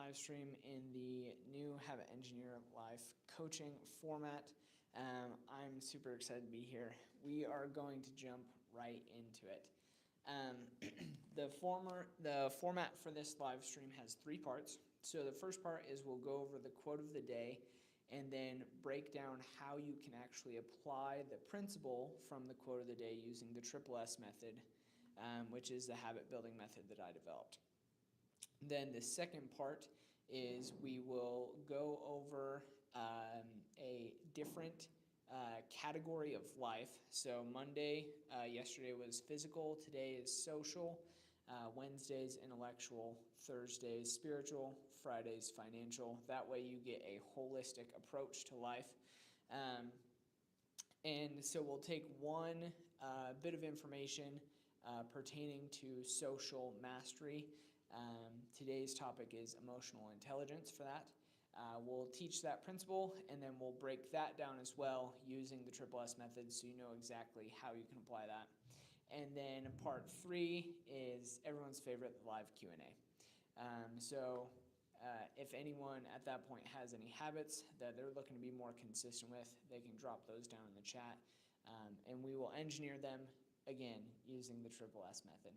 live stream in the new Habit Engineer live coaching format. I'm super excited to be here. We are going to jump right into it. The format for this live stream has 3 parts. So the first part is we'll go over the quote of the day and then break down how you can actually apply the principle from the quote of the day using the triple S method, which is the habit building method that I developed. Then the second part is we will go over a different category of life. So yesterday was physical, today is social, Wednesday's intellectual, Thursday's spiritual, Friday's financial. That way you get a holistic approach to life. And so we'll take one bit of information pertaining to social mastery. Today's topic is emotional intelligence for that. We'll teach that principle, and then we'll break that down as well using the triple S method so you know exactly how you can apply that. And then part 3 is everyone's favorite, the live Q&A. If anyone at that point has any habits that they're looking to be more consistent with, they can drop those down in the chat, and we will engineer them, again, using the triple S method.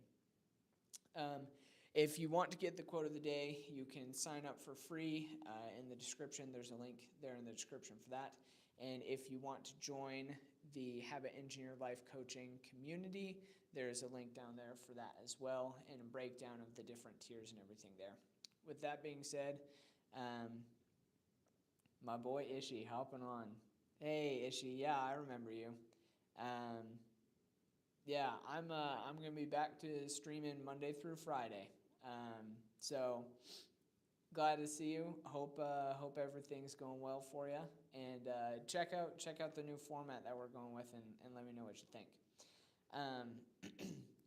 If you want to get the quote of the day, you can sign up for free in the description. There's a link there in the description for that. And if you want to join the Habit Engineer Life Coaching community, there's a link down there for that as well, and a breakdown of the different tiers and everything there. With that being said, my boy Ishi hopping on. Hey Ishi, yeah, I remember you. Yeah, I'm gonna be back to streaming Monday through Friday. So glad to see you. Hope everything's going well for you. And check out the new format that we're going with, and let me know what you think.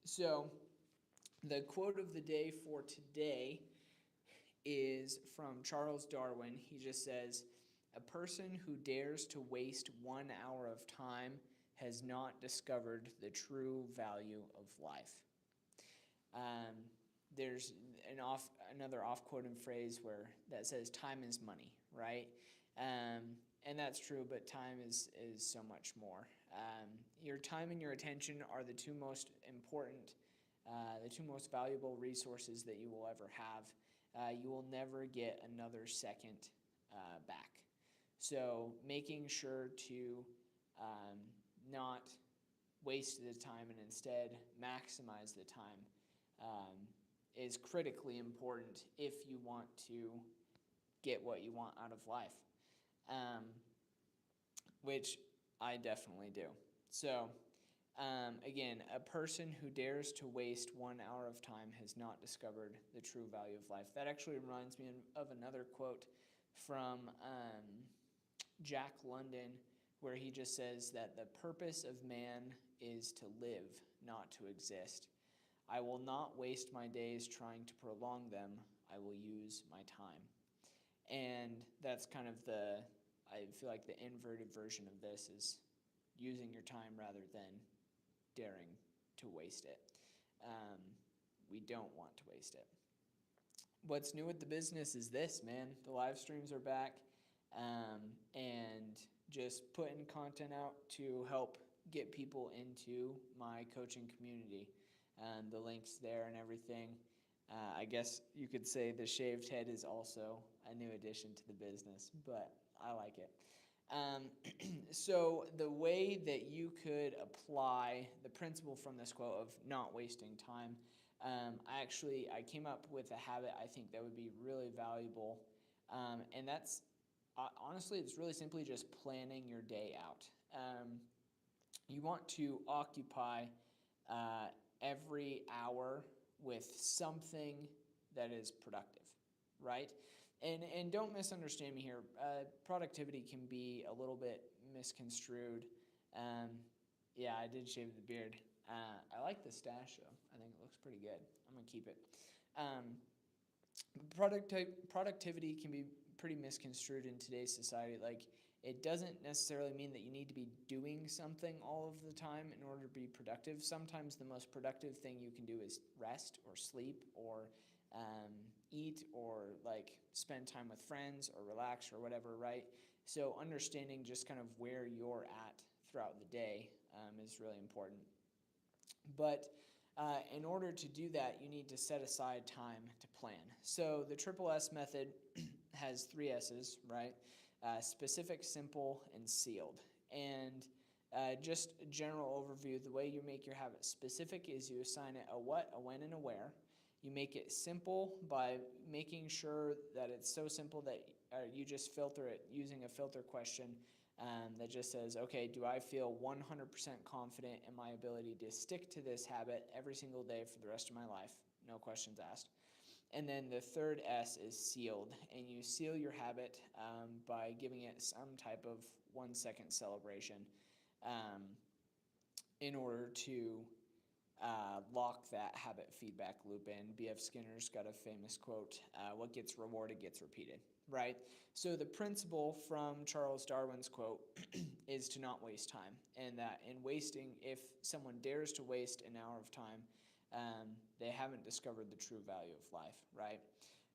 So the quote of the day for today is from Charles Darwin. He just says, "A person who dares to waste 1 hour of time has not discovered the true value of life." There's another off-quoted phrase that says time is money, right? And that's true, but time is so much more. Your time and your attention are the two most important, the two most valuable resources that you will ever have. You will never get another second back. So making sure to not waste the time and instead maximize the time is critically important if you want to get what you want out of life, which I definitely do. So again, a person who dares to waste 1 hour of time has not discovered the true value of life. That actually reminds me of another quote from Jack London, where he just says that the purpose of man is to live, not to exist. I will not waste my days trying to prolong them. I will use my time. And that's kind of I feel like the inverted version of this is using your time rather than daring to waste it. We don't want to waste it. What's new with the business is this, man. The live streams are back, and just putting content out to help get people into my coaching community. The links there and everything. I guess you could say the shaved head is also a new addition to the business, but I like it. So the way that you could apply the principle from this quote of not wasting time, I came up with a habit I think that would be really valuable, and that's honestly, it's really simply just planning your day out. You want to occupy every hour with something that is productive, right? And don't misunderstand me here. Productivity can be a little bit misconstrued. Yeah, I did shave the beard. I like the stash though. I think it looks pretty good. I'm gonna keep it. Productivity can be pretty misconstrued in today's society. Like, it doesn't necessarily mean that you need to be doing something all of the time in order to be productive. Sometimes the most productive thing you can do is rest or sleep or eat or like spend time with friends or relax or whatever, right? So understanding just kind of where you're at throughout the day is really important. But in order to do that, you need to set aside time to plan. So the triple S method has 3 S's, right? Specific, simple, and sealed. And just a general overview, the way you make your habit specific is you assign it a what, a when, and a where. You make it simple by making sure that it's so simple that you just filter it using a filter question that just says, okay, do I feel 100% confident in my ability to stick to this habit every single day for the rest of my life? No questions asked. And then the third S is sealed, and you seal your habit by giving it some type of 1 second celebration in order to lock that habit feedback loop in. B.F. Skinner's got a famous quote, what gets rewarded gets repeated, right? So the principle from Charles Darwin's quote is to not waste time, and that in wasting, if someone dares to waste an hour of time, they haven't discovered the true value of life, right?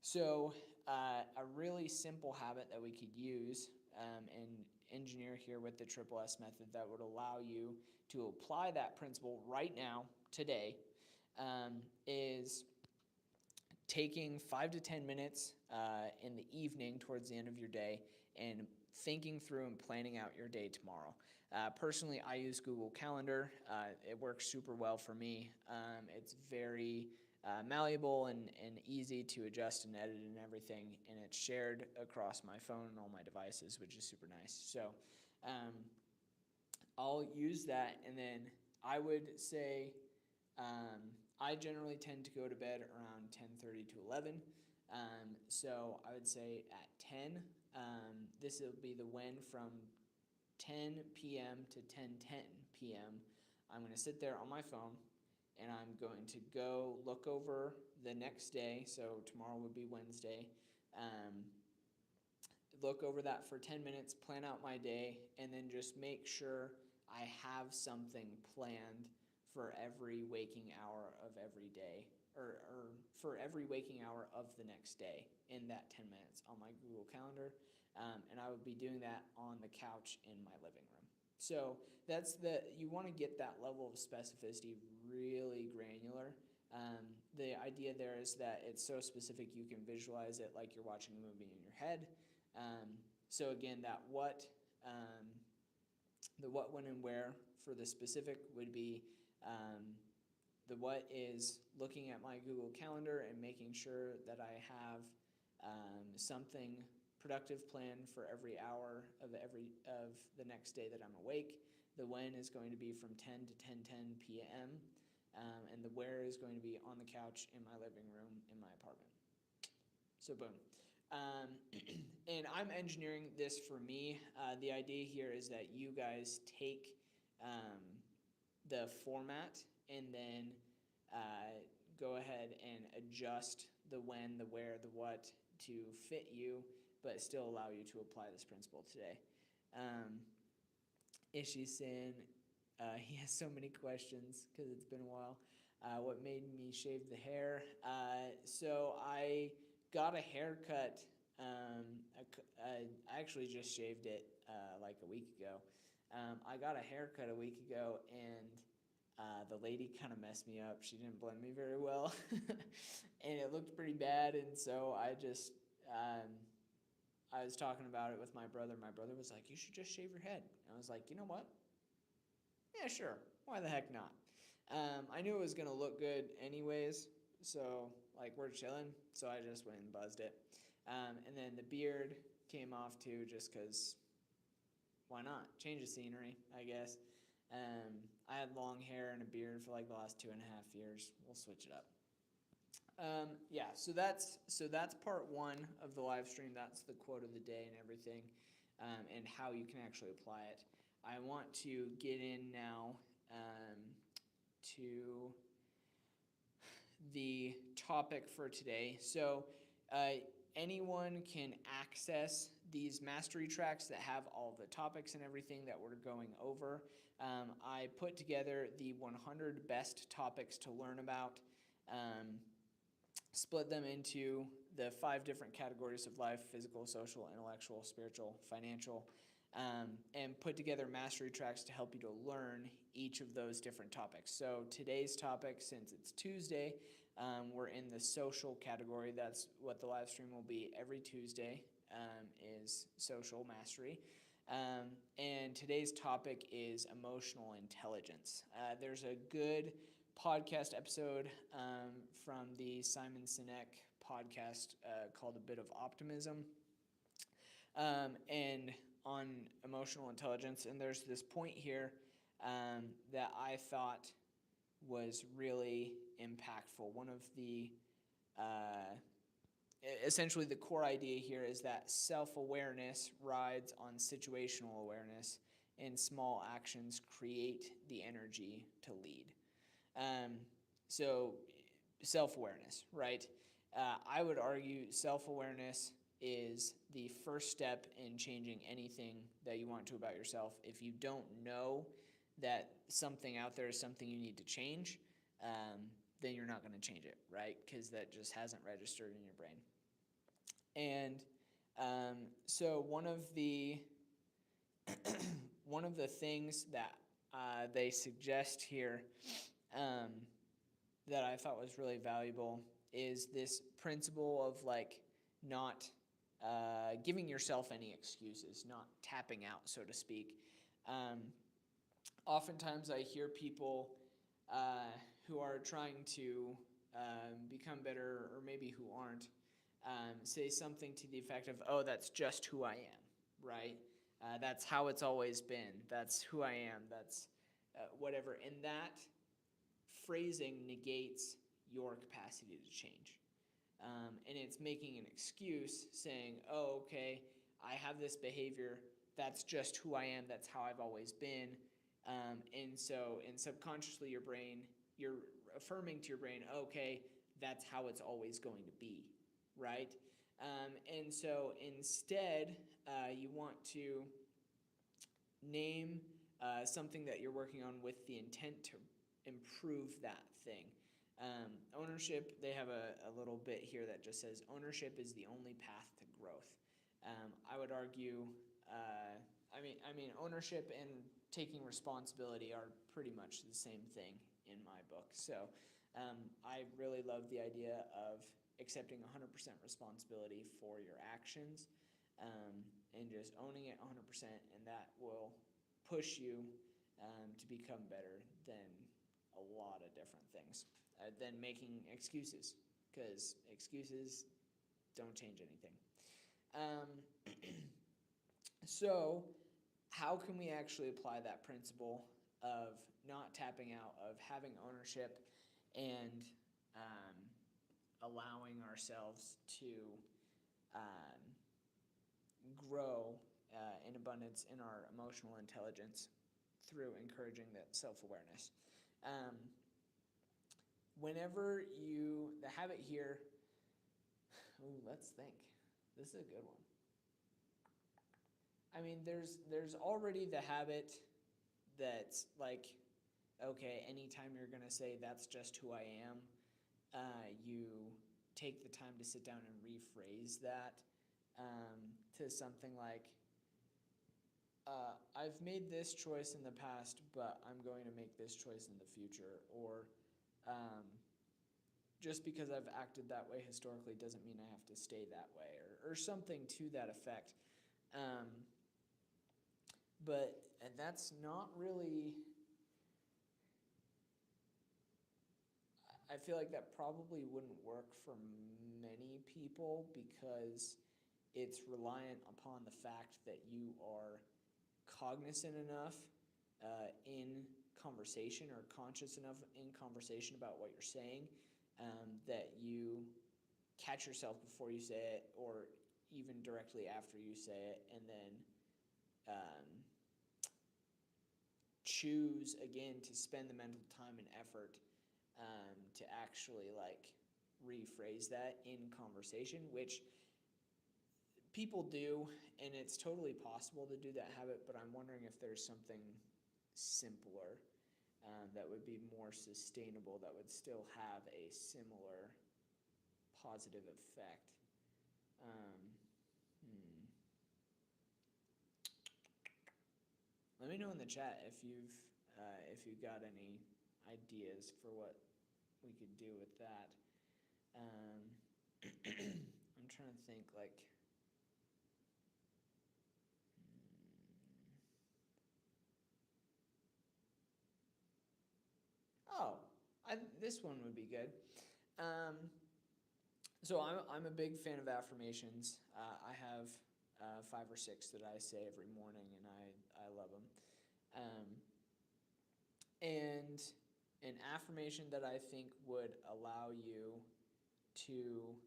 So a really simple habit that we could use and engineer here with the triple S method that would allow you to apply that principle right now, today, is taking 5 to 10 minutes in the evening towards the end of your day and thinking through and planning out your day tomorrow. Personally, I use Google Calendar. It works super well for me. It's very malleable and easy to adjust and edit and everything, and it's shared across my phone and all my devices, which is super nice. So I'll use that, and then I would say I generally tend to go to bed around 10:30 to 11. So I would say at 10, this will be the when from 10 p.m. to 10:10 p.m. I'm going to sit there on my phone, and I'm going to go look over the next day. So tomorrow would be Wednesday. Look over that for 10 minutes, plan out my day, and then just make sure I have something planned for every waking hour of every day, or for every waking hour of the next day in that 10 minutes on my Google Calendar. And I would be doing that on the couch in my living room. So you want to get that level of specificity really granular. The idea there is that it's so specific you can visualize it like you're watching a movie in your head. So again, that the what, when, and where for the specific would be the what is looking at my Google Calendar and making sure that I have something productive planned for every hour of the next day that I'm awake. The when is going to be from 10 to 10:10 p.m. And the where is going to be on the couch in my living room in my apartment. So boom. And I'm engineering this for me. The idea here is that you guys take the format and then go ahead and adjust the when, the where, the what to fit you, but still allow you to apply this principle today. Ishi-san, he has so many questions because it's been a while. What made me shave the hair? So I got a haircut. I actually just shaved it like a week ago. I got a haircut a week ago, and the lady kind of messed me up. She didn't blend me very well, and it looked pretty bad. And so I was talking about it with my brother. My brother was like, "You should just shave your head." And I was like, "You know what? Yeah, sure. Why the heck not?" I knew it was gonna look good anyways, so like we're chilling. So I just went and buzzed it, and then the beard came off too, just cause why not? Change of scenery, I guess. I had long hair and a beard for like the last 2.5 years. We'll switch it up. Yeah, so that's part one of the live stream. That's the quote of the day and everything, and how you can actually apply it. I want to get in now to the topic for today. So anyone can access these mastery tracks that have all the topics and everything that we're going over. I put together the 100 best topics to learn about. split them into the 5 different categories of life: physical, social, intellectual, spiritual, financial, and put together mastery tracks to help you to learn each of those different topics. So today's topic, since it's Tuesday, we're in the social category. That's what the live stream will be every Tuesday, is social mastery. And today's topic is emotional intelligence. There's a good podcast episode from the Simon Sinek podcast called A Bit of Optimism, and on emotional intelligence. And there's this point here that I thought was really impactful. One of the essentially the core idea here is that self-awareness rides on situational awareness, and small actions create the energy to lead. So self-awareness, right? I would argue self-awareness is the first step in changing anything that you want to about yourself. If you don't know that something out there is something you need to change, then you're not going to change it, right? Because that just hasn't registered in your brain. And so one of the things that they suggest here that I thought was really valuable is this principle of like not giving yourself any excuses, not tapping out, so to speak. Oftentimes I hear people who are trying to become better, or maybe who aren't, say something to the effect of, oh, that's just who I am, right? That's how it's always been. That's who I am. That's whatever. And that phrasing negates your capacity to change. And it's making an excuse saying, oh, okay, I have this behavior. That's just who I am. That's how I've always been. And subconsciously you're affirming to your brain, okay, that's how it's always going to be, right? And so instead, you want to name something that you're working on with the intent to improve that thing. Ownership, they have a little bit here that just says, ownership is the only path to growth. I would argue, ownership and taking responsibility are pretty much the same thing in my book. So I really love the idea of accepting 100% responsibility for your actions, and just owning it 100%, and that will push you to become better than a lot of different things, than making excuses, because excuses don't change anything. So how can we actually apply that principle of not tapping out, of having ownership, and allowing ourselves to grow in abundance in our emotional intelligence through encouraging that self-awareness? Whenever the habit here, let's think. This is a good one. I mean, there's already the habit that's like, okay, anytime you're going to say that's just who I am, you take the time to sit down and rephrase that to something like, I've made this choice in the past, but I'm going to make this choice in the future. Or just because I've acted that way historically doesn't mean I have to stay that way, or something to that effect. But that's not really, I feel like that probably wouldn't work for many people, because it's reliant upon the fact that you are cognizant enough in conversation, or conscious enough in conversation about what you're saying, that you catch yourself before you say it, or even directly after you say it, and then choose again to spend the mental time and effort to actually like rephrase that in conversation, which people do, and it's totally possible to do that habit, but I'm wondering if there's something simpler that would be more sustainable, that would still have a similar positive effect. Let me know in the chat if you've got any ideas for what we could do with that. I'm trying to think like. Oh, this one would be good. So I'm a big fan of affirmations. I have 5 or 6 that I say every morning, and I love them. And an affirmation that I think would allow you to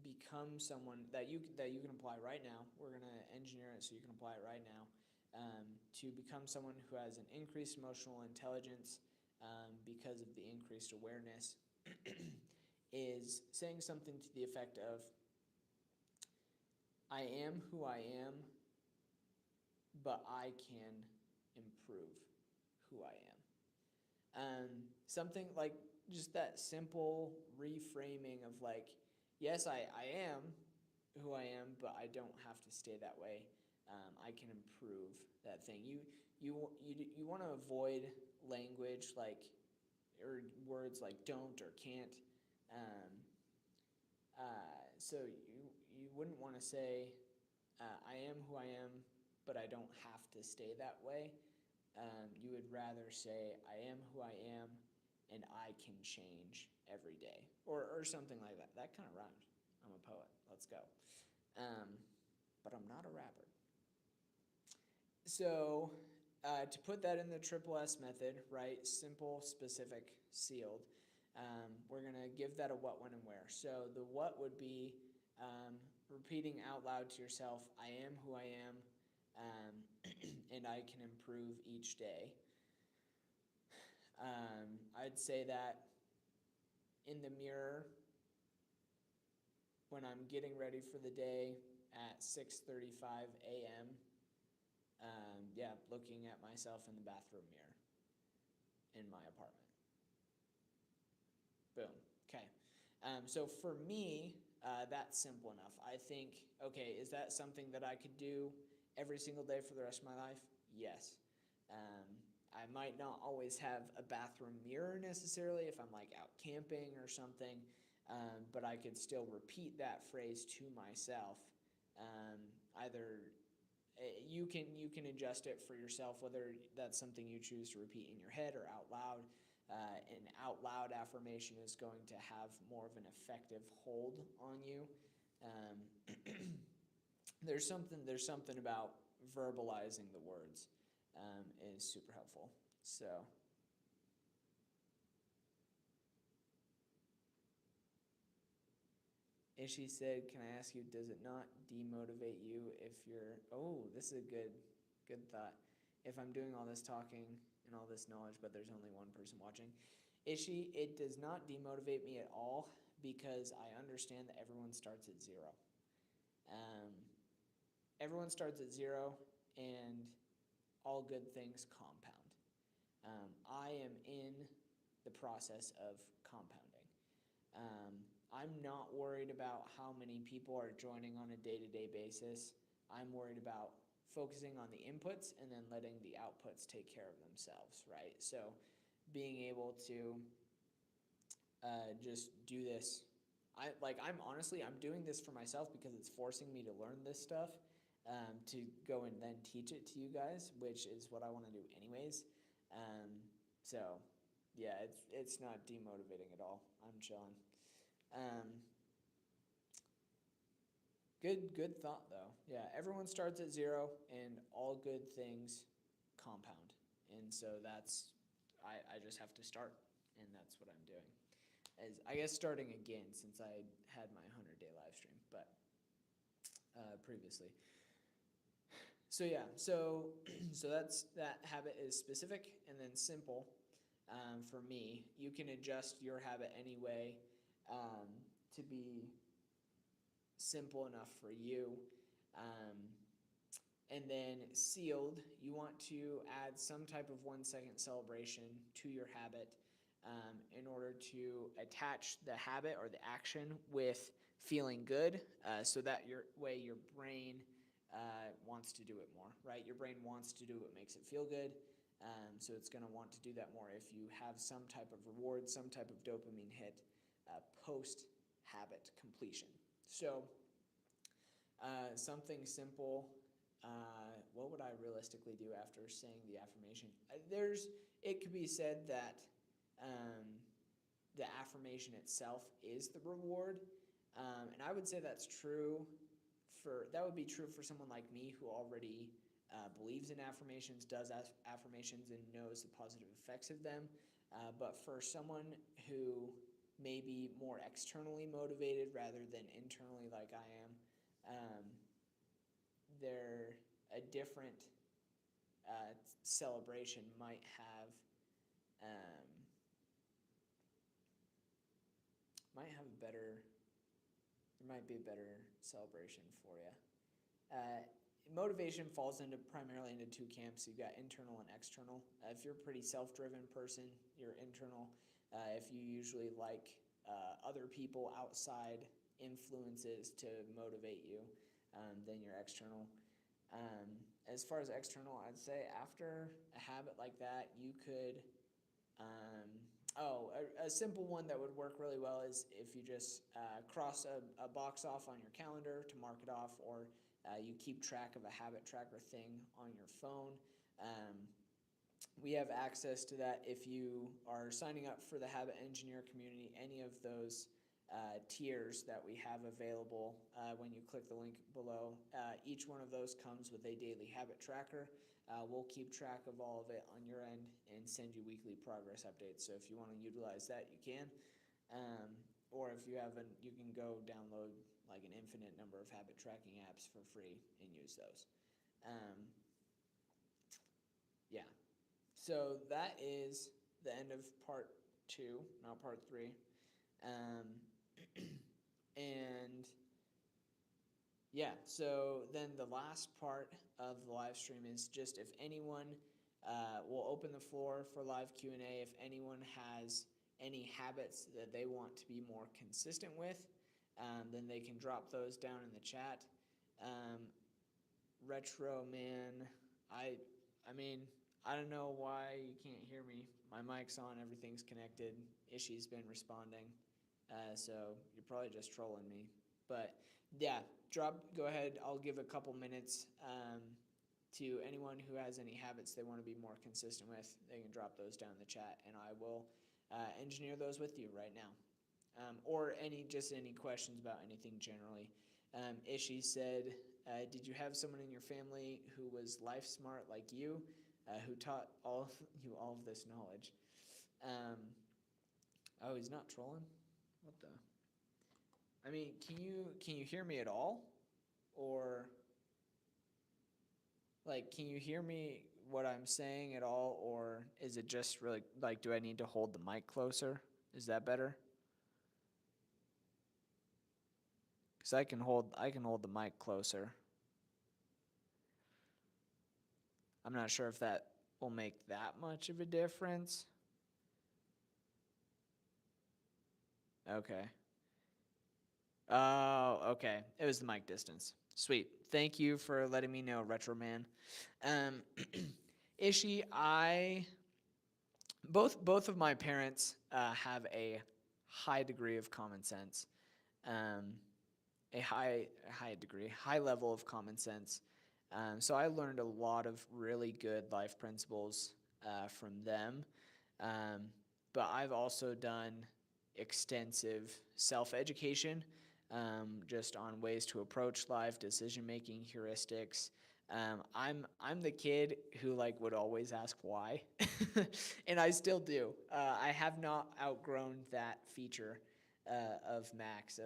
become someone that you can apply right now. We're gonna engineer it so you can apply it right now. To become someone who has an increased emotional intelligence because of the increased awareness is saying something to the effect of, I am who I am, but I can improve who I am. Something like just that simple reframing of like, yes, I am who I am, but I don't have to stay that way. I can improve that thing. You want to avoid language like, or words like don't or can't. So you wouldn't want to say, I am who I am, but I don't have to stay that way. You would rather say, I am who I am, and I can change every day, or something like that. That kind of rhymes. I'm a poet. Let's go. But I'm not a rapper. So to put that in the triple S method, right? Simple, specific, sealed. We're going to give that a what, when, and where. So the what would be repeating out loud to yourself, I am who I am, and I can improve each day. I'd say that in the mirror when I'm getting ready for the day at 6:35 a.m., looking at myself in the bathroom mirror in my apartment. Boom. Okay. So for me, that's simple enough. I think, okay, is that something that I could do every single day for the rest of my life? Yes. I might not always have a bathroom mirror necessarily if I'm like out camping or something, but I could still repeat that phrase to myself. Either you can adjust it for yourself, whether that's something you choose to repeat in your head or out loud. An out loud affirmation is going to have more of an effective hold on you. There's something about verbalizing the words is super helpful. So. Ishi said, can I ask you, does it not demotivate you if you're, this is a good thought. If I'm doing all this talking and all this knowledge, but there's only one person watching. Ishi, it does not demotivate me at all because I understand that everyone starts at 0. Everyone starts at 0 and all good things compound. I am in the process of compounding. I'm not worried about how many people are joining on a day-to-day basis. I'm worried about focusing on the inputs and then letting the outputs take care of themselves, right? So being able to just do this. I'm doing this for myself because it's forcing me to learn this stuff to go and then teach it to you guys, which is what I want to do anyways. So yeah, it's not demotivating at all. I'm chilling. Good thought though. Yeah, everyone starts at 0 and all good things compound. And so I just have to start, and that's what I'm doing. As I guess starting again since I had my 100-day live stream, but previously. So yeah, so that habit is specific and then simple. For me, you can adjust your habit anyway to be simple enough for you. And then sealed, you want to add some type of 1-second celebration to your habit in order to attach the habit or the action with feeling good, so that your brain wants to do it more, right? Your brain wants to do what makes it feel good, so it's going to want to do that more if you have some type of reward, some type of dopamine hit post habit completion. So something simple. What would I realistically do after saying the affirmation? It could be said that the affirmation itself is the reward, and I would say that would be true for someone like me who already believes in affirmations, does affirmations, and knows the positive effects of them. But for someone who may be more externally motivated rather than internally like I am, a different celebration might have be a better celebration for you. Motivation falls primarily into two camps. You've got internal and external. If you're a pretty self-driven person, you're internal. If you usually like other people, outside influences to motivate you, then you're external. As far as external, I'd say after a habit like that, you could a simple one that would work really well is if you just cross a box off on your calendar to mark it off, or you keep track of a habit tracker thing on your phone. We have access to that if you are signing up for the Habit Engineer community. Any of those tiers that we have available, when you click the link below, each one of those comes with a daily habit tracker. We'll keep track of all of it on your end and send you weekly progress updates. So if you want to utilize that, you can. Or if you haven't, you can go download like an infinite number of habit tracking apps for free and use those. Yeah. So that is the end of part 2, not part 3. And yeah, so then the last part of the live stream is just if anyone, we'll open the floor for live Q&A. If anyone has any habits that they want to be more consistent with, then they can drop those down in the chat. Retro man, I mean, I don't know why you can't hear me. My mic's on, everything's connected. Ishi's been responding, so you're probably just trolling me. But yeah, go ahead. I'll give a couple minutes to anyone who has any habits they want to be more consistent with. They can drop those down in the chat, and I will engineer those with you right now. Or any questions about anything generally. Ishi said, did you have someone in your family who was life smart like you, who taught you all of this knowledge? Oh, he's not trolling? What the? I mean, can you hear me at all? Or like, can you hear me what I'm saying at all? Or is it just really like, do I need to hold the mic closer? Is that better? Because I can hold the mic closer. I'm not sure if that will make that much of a difference. Okay. Oh, okay. It was the mic distance. Sweet. Thank you for letting me know, Retro Man. Ishi, both of my parents have a high degree of common sense. A high level of common sense. So I learned a lot of really good life principles from them. But I've also done extensive self-education, just on ways to approach life, decision-making heuristics. I'm the kid who would always ask why, and I still do. I have not outgrown that feature of Max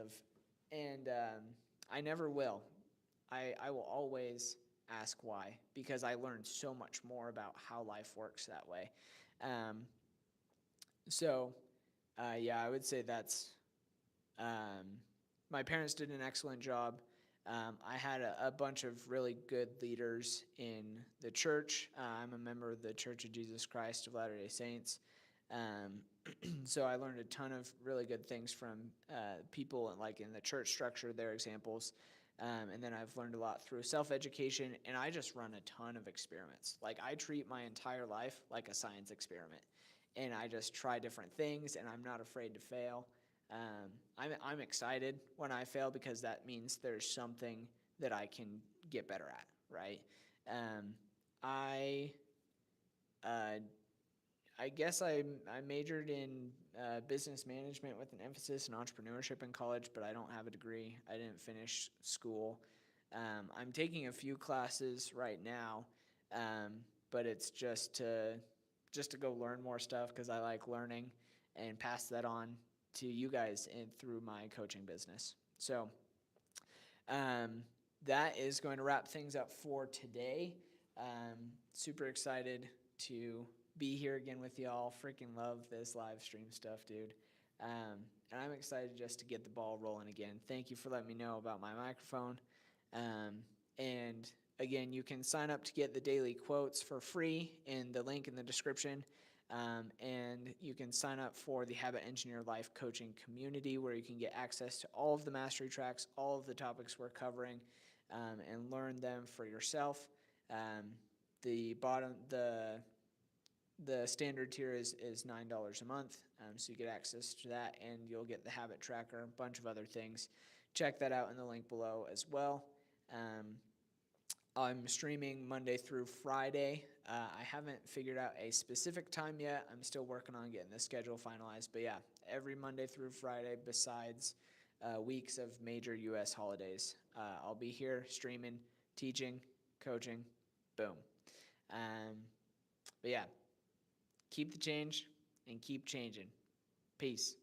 and I never will. I will always ask why, because I learned so much more about how life works that way. Yeah, I would say that's. My parents did an excellent job. I had a bunch of really good leaders in the church. I'm a member of the Church of Jesus Christ of Latter-day Saints. So I learned a ton of really good things from people like in the church structure, their examples. And then I've learned a lot through self-education, and I just run a ton of experiments. Like I treat my entire life like a science experiment, and I just try different things, and I'm not afraid to fail. I'm excited when I fail because that means there's something that I can get better at, right? Um, I uh, I guess I majored in business management with an emphasis in entrepreneurship in college, but I don't have a degree. I didn't finish school. I'm taking a few classes right now, um, but it's just to go learn more stuff because I like learning and pass that on to you guys through my coaching business. So um, that is going to wrap things up for today. Super excited to be here again with y'all. Freaking love this live stream stuff, dude. And I'm excited just to get the ball rolling again. Thank you for letting me know about my microphone. And again, you can sign up to get the daily quotes for free in the link in the description. And you can sign up for the Habit Engineer Life Coaching Community, where you can get access to all of the mastery tracks, all of the topics we're covering, and learn them for yourself. The standard tier is $9 a month, so you get access to that, and you'll get the habit tracker, a bunch of other things. Check that out in the link below as well. I'm streaming Monday through Friday. I haven't figured out a specific time yet. I'm still working on getting the schedule finalized. But yeah, every Monday through Friday besides weeks of major U.S. holidays. I'll be here streaming, teaching, coaching, boom. But yeah, keep the change and keep changing. Peace.